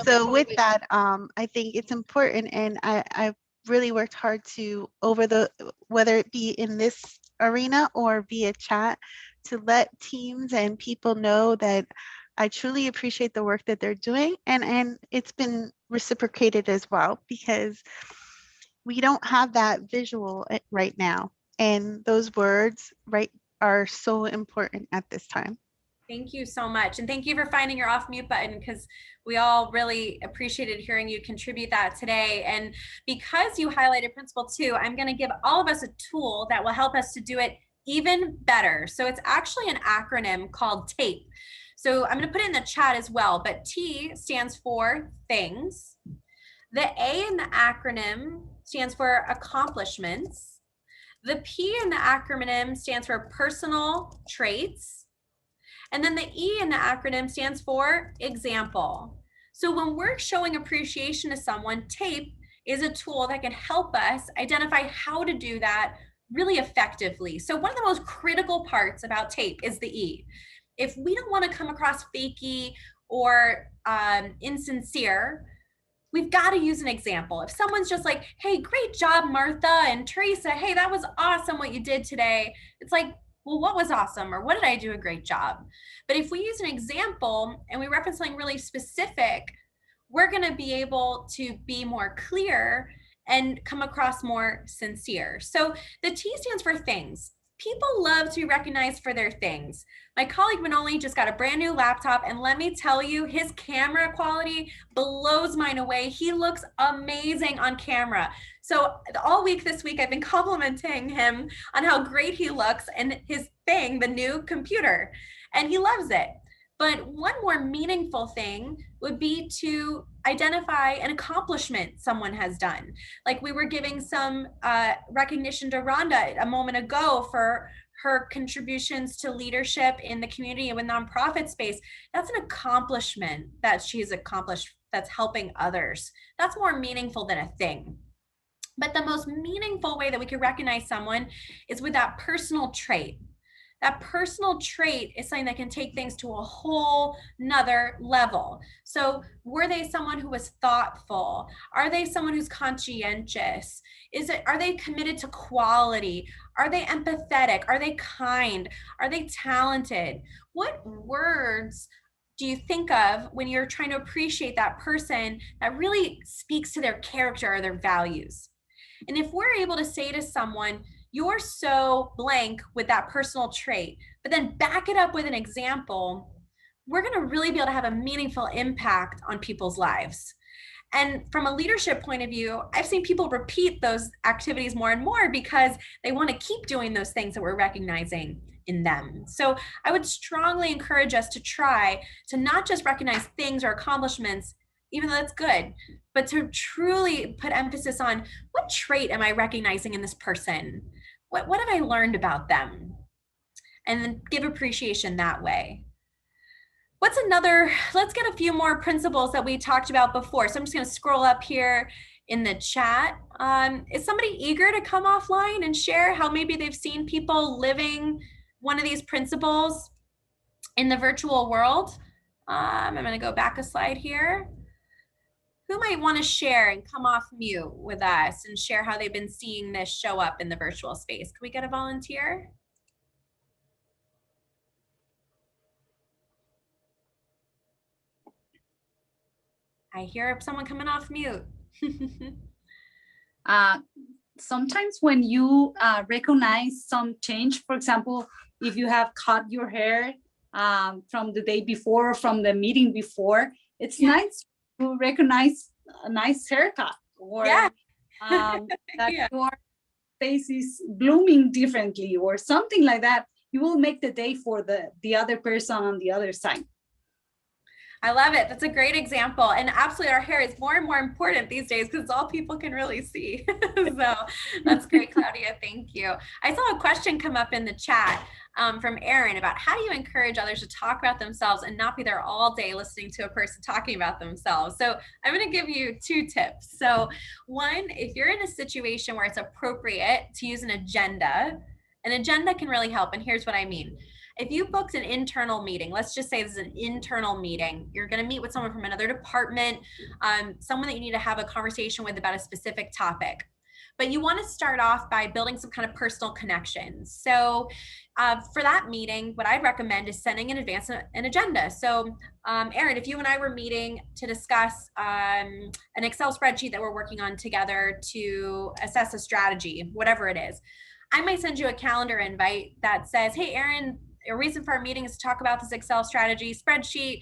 Speaker 13: So with that, I think it's important, and I've really worked hard to, whether it be in this arena or via chat, to let teams and people know that I truly appreciate the work that they're doing, and it's been reciprocated as well, because we don't have that visual right now, and those words are so important at this time.
Speaker 1: Thank you so much, and thank you for finding your off mute button, because we all really appreciated hearing you contribute that today. And because you highlighted principle 2, I'm going to give all of us a tool that will help us to do it even better. So it's actually an acronym called TAPE. So I'm going to put it in the chat as well, but T stands for things. The A in the acronym stands for accomplishments. The P in the acronym stands for personal traits. And then the E in the acronym stands for example. So when we're showing appreciation to someone, TAPE is a tool that can help us identify how to do that really effectively. So one of the most critical parts about TAPE is the E. If we don't want to come across fakey or insincere, we've got to use an example. If someone's just like, hey, great job, Martha and Teresa, hey, that was awesome what you did today. It's like, well, what was awesome? Or what did I do a great job? But if we use an example and we reference something really specific, we're going to be able to be more clear and come across more sincere. So the T stands for things. People love to be recognized for their things. My colleague Manoli just got a brand new laptop, and let me tell you, his camera quality blows mine away. He looks amazing on camera. So all week this week, I've been complimenting him on how great he looks and his thing, the new computer, and he loves it. But one more meaningful thing would be to identify an accomplishment someone has done. Like we were giving some recognition to Rhonda a moment ago for her contributions to leadership in the community and with nonprofit space. That's an accomplishment that she's accomplished that's helping others. That's more meaningful than a thing. But the most meaningful way that we could recognize someone is with that personal trait. That personal trait is something that can take things to a whole nother level. So were they someone who was thoughtful? Are they someone who's conscientious? Are they committed to quality? Are they empathetic? Are they kind? Are they talented? What words do you think of when you're trying to appreciate that person that really speaks to their character or their values? And if we're able to say to someone, you're so blank with that personal trait, but then back it up with an example, we're going to really be able to have a meaningful impact on people's lives. And from a leadership point of view, I've seen people repeat those activities more and more because they want to keep doing those things that we're recognizing in them. So I would strongly encourage us to try to not just recognize things or accomplishments, even though that's good, but to truly put emphasis on what trait am I recognizing in this person? What have I learned about them? And then give appreciation that way. What's another, let's get a few more principles that we talked about before. So I'm just gonna scroll up here in the chat. Is somebody eager to come offline and share how maybe they've seen people living one of these principles in the virtual world? I'm gonna go back a slide here. Who might want to share and come off mute with us and share how they've been seeing this show up in the virtual space? Can we get a volunteer? I hear someone coming off mute.
Speaker 11: Sometimes when you recognize some change, for example, if you have cut your hair from the day before, from the meeting before, it's nice to recognize a nice haircut, or that your face is blooming differently or something like that. You will make the day for the other person on the other side.
Speaker 1: I love it. That's a great example. And absolutely, our hair is more and more important these days because it's all people can really see. So that's great, Claudia. Thank you. I saw a question come up in the chat from Aaron about how do you encourage others to talk about themselves and not be there all day listening to a person talking about themselves. So I'm going to give you 2 tips. So one, if you're in a situation where it's appropriate to use an agenda can really help. And here's what I mean. If you booked an internal meeting, let's just say this is an internal meeting, you're going to meet with someone from another department, someone that you need to have a conversation with about a specific topic. But you want to start off by building some kind of personal connections. So for that meeting, what I'd recommend is sending in advance an agenda. So Aaron, if you and I were meeting to discuss an Excel spreadsheet that we're working on together to assess a strategy, whatever it is, I might send you a calendar invite that says, hey, Aaron, a reason for our meeting is to talk about this Excel strategy spreadsheet.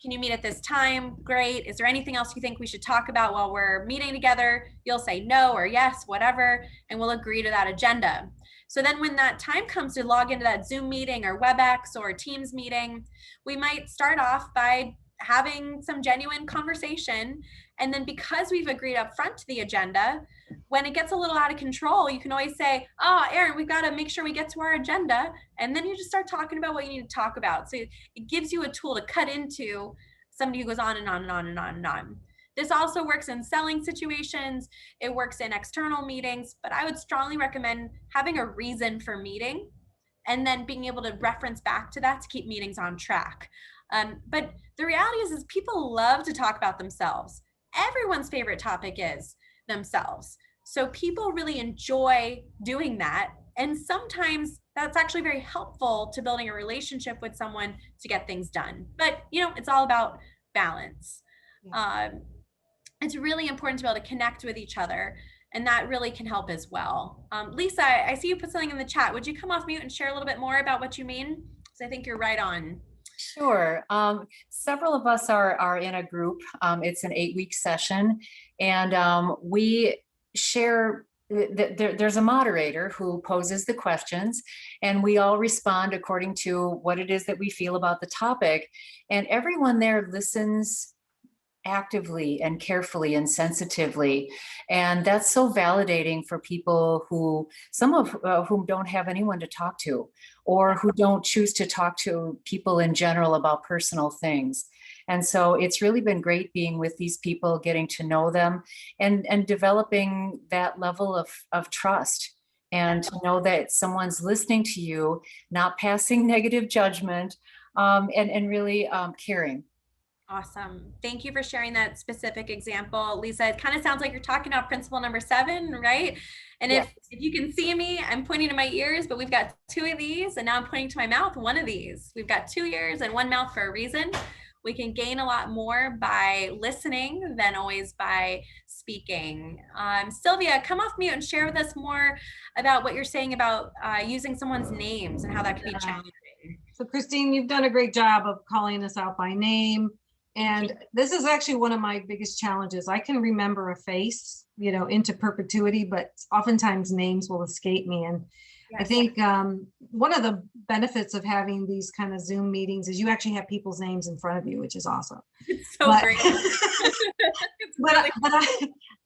Speaker 1: Can you meet at this time? Great. Is there anything else you think we should talk about while we're meeting together? You'll say no or yes, whatever, and we'll agree to that agenda. So then when that time comes to log into that Zoom meeting or WebEx or Teams meeting, we might start off by having some genuine conversation. And then because we've agreed up front to the agenda, when it gets a little out of control, you can always say, oh, Aaron, we've got to make sure we get to our agenda. And then you just start talking about what you need to talk about. So it gives you a tool to cut into somebody who goes on and on and on and on and on. This also works in selling situations. It works in external meetings, but I would strongly recommend having a reason for meeting and then being able to reference back to that to keep meetings on track. But the reality is people love to talk about themselves. Everyone's favorite topic is themselves. So people really enjoy doing that. And sometimes that's actually very helpful to building a relationship with someone to get things done. But, you know, it's all about balance. It's really important to be able to connect with each other, and that really can help as well. Lisa, I see you put something in the chat. Would you come off mute and share a little bit more about what you mean? Because I think you're right on.
Speaker 7: Sure. Several of us are in a group. It's an 8-week session, and we share. There's a moderator who poses the questions, and we all respond according to what it is that we feel about the topic. And everyone there listens actively and carefully and sensitively. And that's so validating for people who, some of whom don't have anyone to talk to, or who don't choose to talk to people in general about personal things. And so it's really been great being with these people, getting to know them, and developing that level of trust, and to know that someone's listening to you, not passing negative judgment, and really caring.
Speaker 1: Awesome. Thank you for sharing that specific example, Lisa. It kind of sounds like you're talking about principle number 7, right? And if you can see me, I'm pointing to my ears, but we've got 2 of these, and now I'm pointing to my mouth, 1 of these. We've got 2 ears and 1 mouth for a reason. We can gain a lot more by listening than always by speaking. Sylvia, come off mute and share with us more about what you're saying about using someone's names and how that can be challenging.
Speaker 6: So Christine, you've done a great job of calling us out by name. And this is actually one of my biggest challenges. I can remember a face, you know, into perpetuity, but oftentimes names will escape me. And I think one of the benefits of having these kind of Zoom meetings is you actually have people's names in front of you, which is awesome.
Speaker 1: It's so great.
Speaker 6: but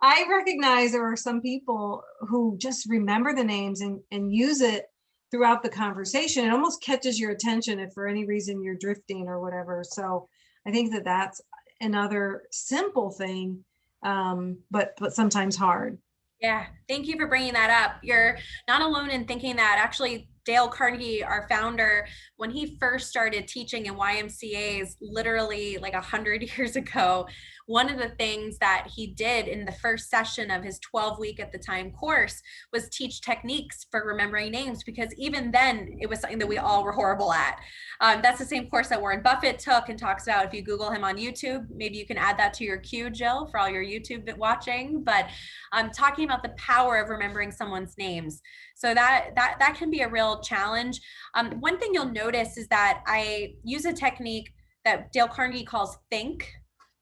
Speaker 6: I recognize there are some people who just remember the names and use it throughout the conversation. It almost catches your attention if for any reason you're drifting or whatever. So I think that that's another simple thing, but sometimes hard.
Speaker 1: Yeah, thank you for bringing that up. You're not alone in thinking that. Actually, Dale Carnegie, our founder, when he first started teaching in YMCAs literally like 100 years ago, one of the things that he did in the first session of his 12-week at the time course was teach techniques for remembering names, because even then it was something that we all were horrible at. That's the same course that Warren Buffett took and talks about. If you Google him on YouTube, maybe you can add that to your queue, Jill, for all your YouTube watching. But I'm talking about the power of remembering someone's names. So that can be a real challenge. One thing you'll notice is that I use a technique that Dale Carnegie calls think,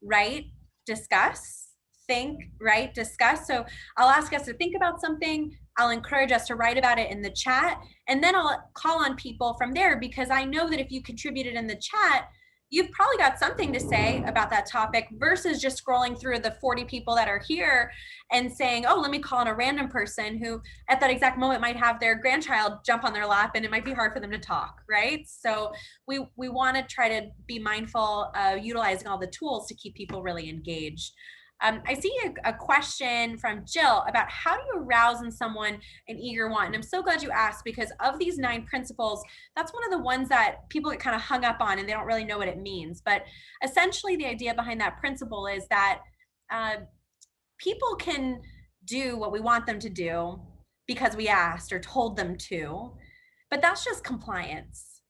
Speaker 1: write, discuss. Think, write, discuss. So I'll ask us to think about something. I'll encourage us to write about it in the chat, and then I'll call on people from there, because I know that if you contributed in the chat, you've probably got something to say about that topic, versus just scrolling through the 40 people that are here and saying, oh, let me call on a random person who at that exact moment might have their grandchild jump on their lap and it might be hard for them to talk, right? So we want to try to be mindful of utilizing all the tools to keep people really engaged. I see a question from Jill about how do you arouse in someone an eager want? And I'm so glad you asked, because of these 9 principles, that's one of the ones that people get kind of hung up on and they don't really know what it means. But essentially the idea behind that principle is that people can do what we want them to do because we asked or told them to, but that's just compliance.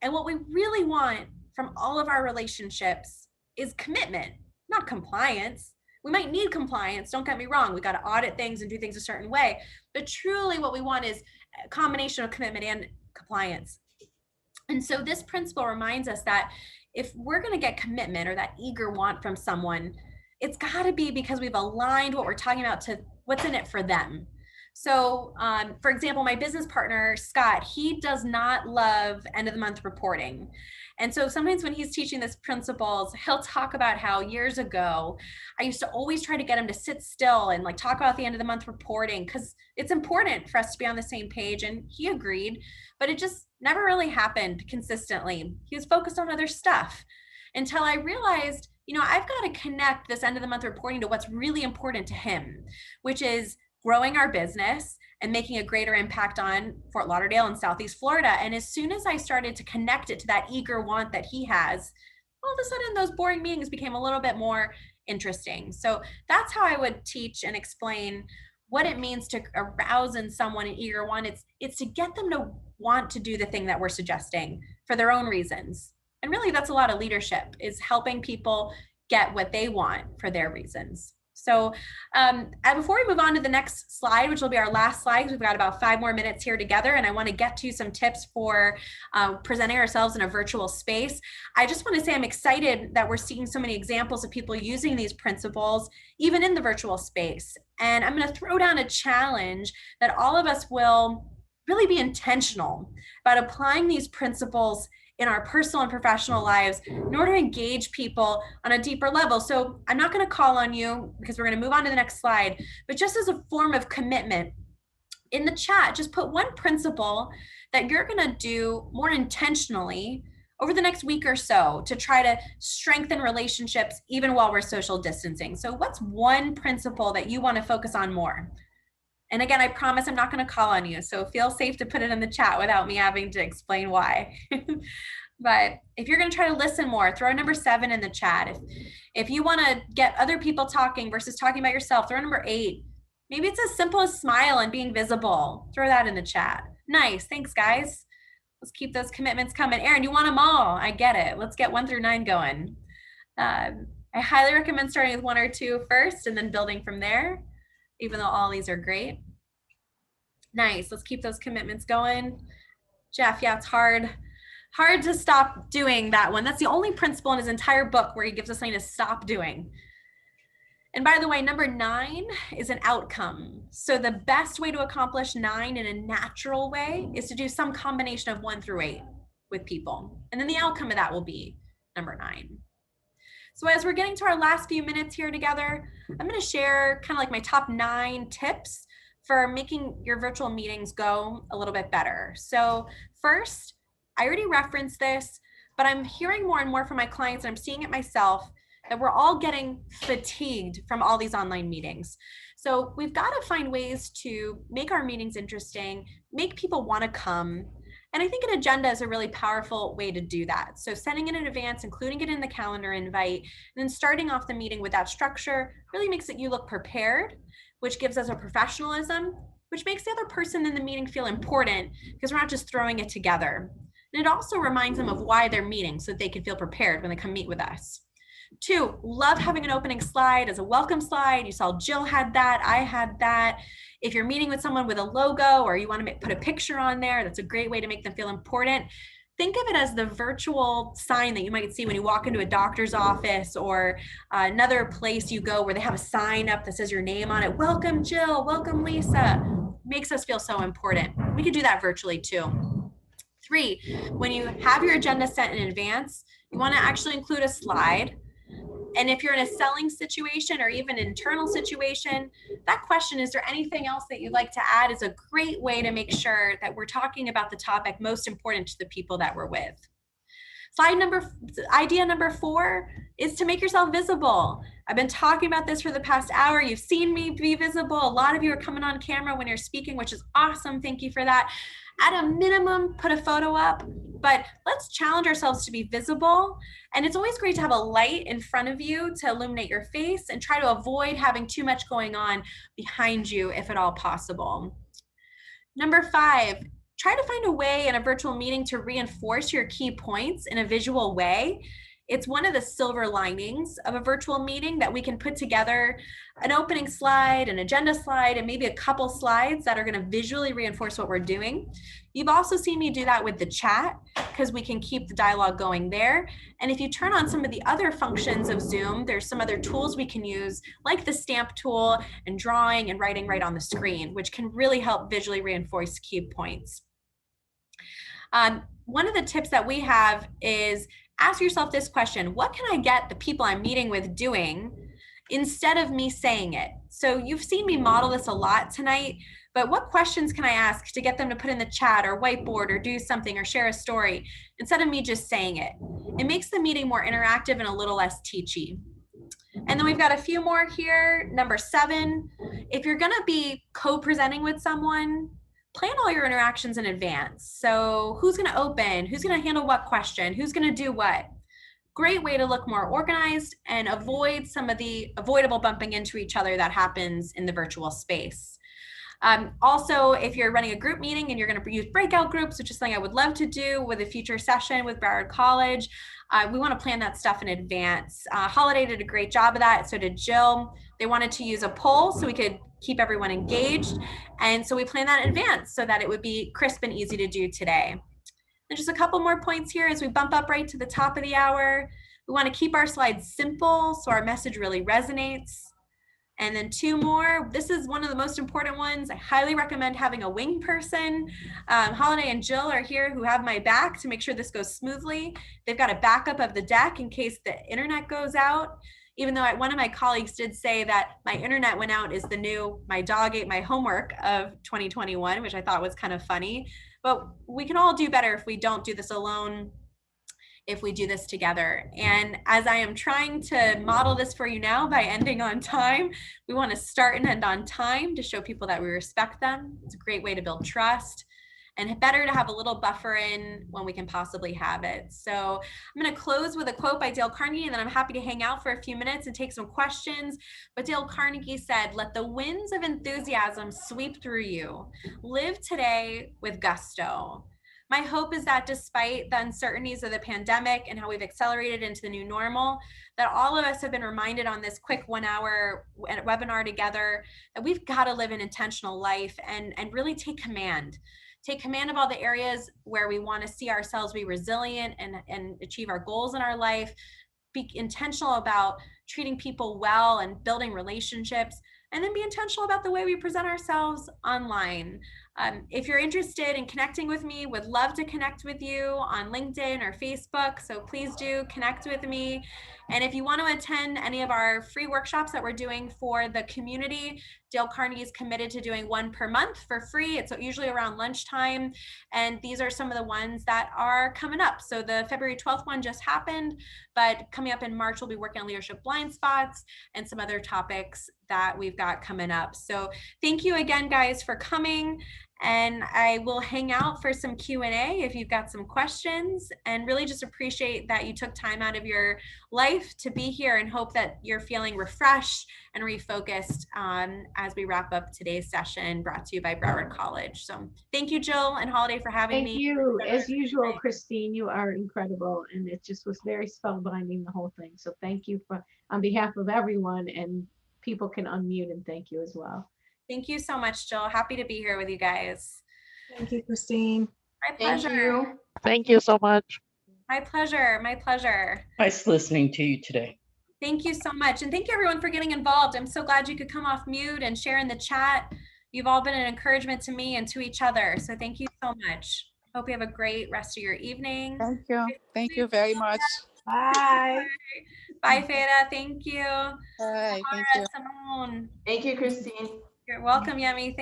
Speaker 1: And what we really want from all of our relationships is commitment, not compliance. We might need compliance, don't get me wrong. We got to audit things and do things a certain way, but truly what we want is a combination of commitment and compliance. And so this principle reminds us that if we're going to get commitment or that eager want from someone, it's got to be because we've aligned what we're talking about to what's in it for them. So for example, my business partner, Scott, he does not love end of the month reporting. And so sometimes when he's teaching these principles, he'll talk about how years ago, I used to always try to get him to sit still and like talk about the end of the month reporting, because it's important for us to be on the same page. And he agreed, but it just never really happened consistently. He was focused on other stuff until I realized, you know, I've got to connect this end of the month reporting to what's really important to him, which is growing our business and making a greater impact on Fort Lauderdale and Southeast Florida. And as soon as I started to connect it to that eager want that he has, all of a sudden those boring meetings became a little bit more interesting. So that's how I would teach and explain what it means to arouse in someone an eager want. It's to get them to want to do the thing that we're suggesting for their own reasons. And really that's a lot of leadership, is helping people get what they want for their reasons. So and before we move on to the next slide, which will be our last slide, because we've got about 5 more minutes here together, and I want to get to some tips for presenting ourselves in a virtual space. I just want to say I'm excited that we're seeing so many examples of people using these principles, even in the virtual space. And I'm going to throw down a challenge that all of us will really be intentional about applying these principles in our personal and professional lives in order to engage people on a deeper level. So I'm not going to call on you because we're going to move on to the next slide, but just as a form of commitment, in the chat, just put one principle that you're going to do more intentionally over the next week or so to try to strengthen relationships even while we're social distancing. So what's one principle that you want to focus on more? And again, I promise I'm not going to call on you, so feel safe to put it in the chat without me having to explain why. But if you're going to try to listen more, throw number 7 in the chat. If you want to get other people talking versus talking about yourself, throw number 8. Maybe it's as simple as smile and being visible. Throw that in the chat. Nice. Thanks, guys. Let's keep those commitments coming. Erin, you want them all. I get it. Let's get 1 through 9 going. I highly recommend starting with 1 or 2 first and then building from there, even though all these are great. Nice. Let's keep those commitments going. Jeff, yeah, it's hard to stop doing that one. That's the only principle in his entire book where he gives us something to stop doing. And by the way, number 9 is an outcome. So the best way to accomplish 9 in a natural way is to do some combination of 1 through 8 with people. And then the outcome of that will be number 9. So as we're getting to our last few minutes here together, I'm going to share kind of like my top 9 tips for making your virtual meetings go a little bit better. So first, I already referenced this, but I'm hearing more and more from my clients, and I'm seeing it myself, that we're all getting fatigued from all these online meetings. So we've got to find ways to make our meetings interesting, make people want to come. And I think an agenda is a really powerful way to do that. So sending it in advance, including it in the calendar invite, and then starting off the meeting with that structure really makes it you look prepared, which gives us a professionalism, which makes the other person in the meeting feel important because we're not just throwing it together. And it also reminds them of why they're meeting so that they can feel prepared when they come meet with us. 2, love having an opening slide as a welcome slide. You saw Jill had that, I had that. If you're meeting with someone with a logo or you want to put a picture on there, that's a great way to make them feel important. Think of it as the virtual sign that you might see when you walk into a doctor's office or another place you go where they have a sign up that says your name on it. Welcome, Jill. Welcome, Lisa. Makes us feel so important. We could do that virtually too. 3, when you have your agenda set in advance, you want to actually include a slide. And if you're in a selling situation or even an internal situation, that question, is there anything else that you'd like to add, is a great way to make sure that we're talking about the topic most important to the people that we're with. Idea number 4 is to make yourself visible. I've been talking about this for the past hour. You've seen me be visible. A lot of you are coming on camera when you're speaking, which is awesome. Thank you for that. At a minimum, put a photo up, but let's challenge ourselves to be visible. And it's always great to have a light in front of you to illuminate your face, and try to avoid having too much going on behind you if at all possible. Number 5, try to find a way in a virtual meeting to reinforce your key points in a visual way. It's one of the silver linings of a virtual meeting that we can put together an opening slide, an agenda slide, and maybe a couple slides that are going to visually reinforce what we're doing. You've also seen me do that with the chat because we can keep the dialogue going there. And if you turn on some of the other functions of Zoom, there's some other tools we can use, like the stamp tool and drawing and writing right on the screen, which can really help visually reinforce key points. One of the tips that we have is ask yourself this question: what can I get the people I'm meeting with doing instead of me saying it? So you've seen me model this a lot tonight, but what questions can I ask to get them to put in the chat or whiteboard or do something or share a story instead of me just saying it? It makes the meeting more interactive and a little less teachy. And then we've got a few more here. Number 7, if you're gonna be co-presenting with someone, plan all your interactions in advance. So who's going to open? Who's going to handle what question? Who's going to do what? Great way to look more organized and avoid some of the avoidable bumping into each other that happens in the virtual space. Also, if you're running a group meeting and you're going to use breakout groups, which is something I would love to do with a future session with Broward College, we want to plan that stuff in advance. Holiday did a great job of that. So did Jill. They wanted to use a poll so we could keep everyone engaged. And so we planned that in advance so that it would be crisp and easy to do today. And just a couple more points here as we bump up right to the top of the hour. We want to keep our slides simple so our message really resonates. And then 2 more. This is one of the most important ones. I highly recommend having a wing person. Holiday and Jill are here who have my back to make sure this goes smoothly. They've got a backup of the deck in case the internet goes out. Even though one of my colleagues did say that my internet went out is the new my dog ate my homework of 2021, which I thought was kind of funny. But we can all do better if we don't do this alone, if we do this together. And as I am trying to model this for you now by ending on time, we want to start and end on time to show people that we respect them. It's a great way to build trust, and better to have a little buffer in when we can possibly have it. So I'm going to close with a quote by Dale Carnegie, and then I'm happy to hang out for a few minutes and take some questions. But Dale Carnegie said, "Let the winds of enthusiasm sweep through you. Live today with gusto." My hope is that despite the uncertainties of the pandemic and how we've accelerated into the new normal, that all of us have been reminded on this quick 1-hour webinar together that we've got to live an intentional life and really take command. Take command of all the areas where we want to see ourselves be resilient and achieve our goals in our life. Be intentional about treating people well and building relationships, and then be intentional about the way we present ourselves online. If you're interested in connecting with me, would love to connect with you on LinkedIn or Facebook. So please do connect with me. And if you want to attend any of our free workshops that we're doing for the community, Dale Carnegie is committed to doing 1 per month for free. It's usually around lunchtime. And these are some of the ones that are coming up. So the February 12th one just happened, but coming up in March, we'll be working on leadership blind spots and some other topics that we've got coming up. So thank you again, guys, for coming. And I will hang out for some Q&A if you've got some questions, and really just appreciate that you took time out of your life to be here, and hope that you're feeling refreshed and refocused as we wrap up today's session brought to you by Broward College. So thank you, Jill and Holiday, for having me.
Speaker 3: Thank you. As usual, Christine, you are incredible. And it just was very spellbinding, the whole thing. So thank you on behalf of everyone, and people can unmute and thank you as well.
Speaker 1: Thank you so much, Jill. Happy to be here with you guys.
Speaker 6: Thank you, Christine.
Speaker 1: My pleasure.
Speaker 3: Thank you.
Speaker 2: Thank you so much.
Speaker 1: My pleasure. My pleasure.
Speaker 14: Nice listening to you today.
Speaker 1: Thank you so much. And thank you everyone for getting involved. I'm so glad you could come off mute and share in the chat. You've all been an encouragement to me and to each other. So thank you so much. Hope you have a great rest of your evening.
Speaker 15: Thank you. Thank you very much.
Speaker 3: Bye.
Speaker 1: Bye, Feda. Thank you.
Speaker 15: Bye. Thank you.
Speaker 1: Simone.
Speaker 3: Thank you, Christine.
Speaker 1: You're welcome, Yami.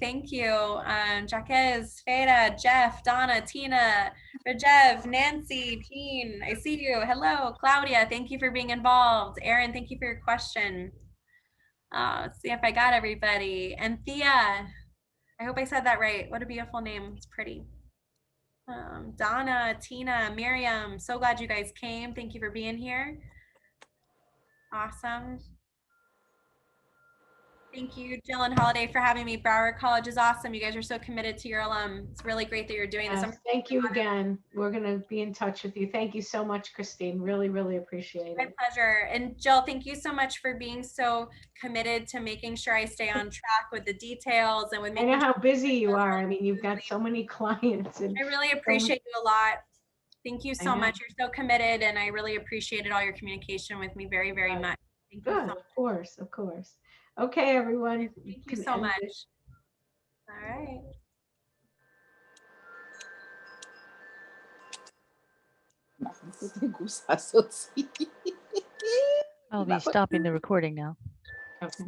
Speaker 1: Thank you. Jaquez, Feda, Jeff, Donna, Tina, Rajev, Nancy, Jean, I see you. Hello, Claudia. Thank you for being involved. Erin, thank you for your question. Let's see if I got everybody. And Thea, I hope I said that right. What a beautiful name. It's pretty. Donna, Tina, Miriam, so glad you guys came. Thank you for being here. Awesome. Thank you, Jill and Holiday, for having me. Broward College is awesome. You guys are so committed to your alum. It's really great that you're doing this.
Speaker 3: Thank you again. We're going to be in touch with you. Thank you so much, Christine. Really, really appreciate it.
Speaker 1: My pleasure. And Jill, thank you so much for being so committed to making sure I stay on track with the details and with making
Speaker 3: I know how busy you are. I mean, you've got so many clients. And
Speaker 1: I really appreciate you a lot. Thank you so much. You're so committed, and I really appreciated all your communication with me very, very much. Thank you so much.
Speaker 3: Of course, of course. Okay, everyone.
Speaker 1: Thank you so much. All right.
Speaker 2: I'll be stopping the recording now.
Speaker 3: Okay.